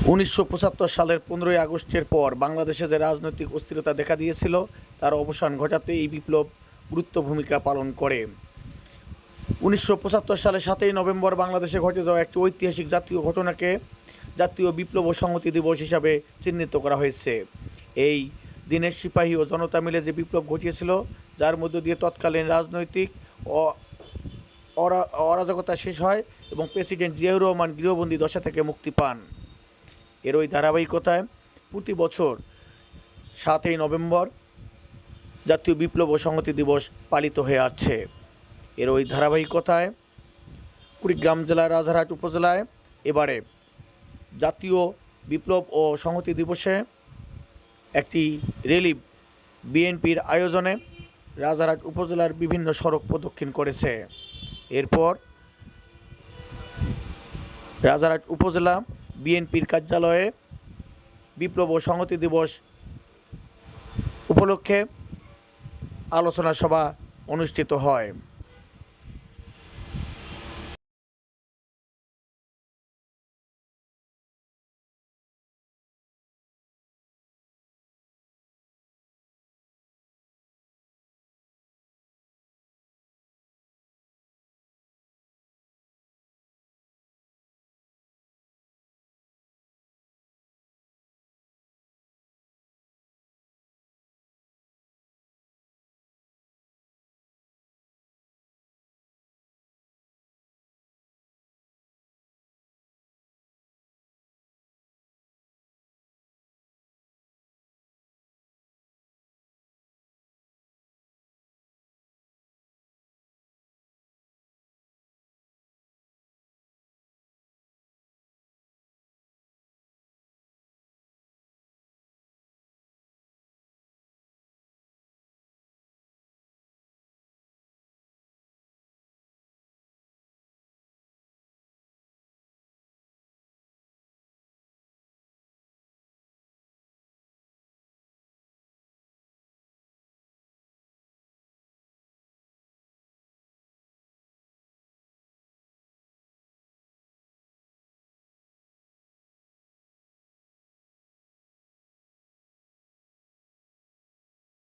১৯৭৫ সালের ১৫ই আগস্টের পর বাংলাদেশে যে রাজনৈতিক অস্থিরতা দেখা দিয়েছিল তার অবসান ঘটাতে এই বিপ্লব গুরুত্বপূর্ণ ভূমিকা পালন করে। ১৯৭৫ সালের ৭ই নভেম্বর বাংলাদেশে ঘটে যাওয়া একটি ঐতিহাসিক জাতীয় ঘটনাকে জাতীয় বিপ্লব ও সংহতি দিবস হিসাবে চিহ্নিত করা হয়েছে। এই দিনে সিপাহী ও জনতা মিলে যে বিপ্লব ঘটিয়েছিল, যার মধ্য দিয়ে তৎকালীন রাজনৈতিক অরাজকতা শেষ হয় এবং প্রেসিডেন্ট জিয়াউর রহমান গৃহবন্দী দশা থেকে মুক্তি পান। এর ওই ধারাবাহিকতায় প্রতি বছর ৭ই নভেম্বর জাতীয় বিপ্লব ও সংহতি দিবস পালিত হয়ে আসছে। এর ওই ধারাবাহিকতায় কুড়িগ্রাম জেলার রাজারহাট উপজেলায় এবারে জাতীয় বিপ্লব ও সংহতি দিবসে একটি র্যালি বিএনপির আয়োজনে রাজারহাট উপজেলার বিভিন্ন সড়ক প্রদক্ষিণ করেছে। এরপর রাজারহাট উপজেলা বিএনপির কার্যালয়ে বিপ্লব ও সংহতি দিবস উপলক্ষে আলোচনা সভা অনুষ্ঠিত হয়।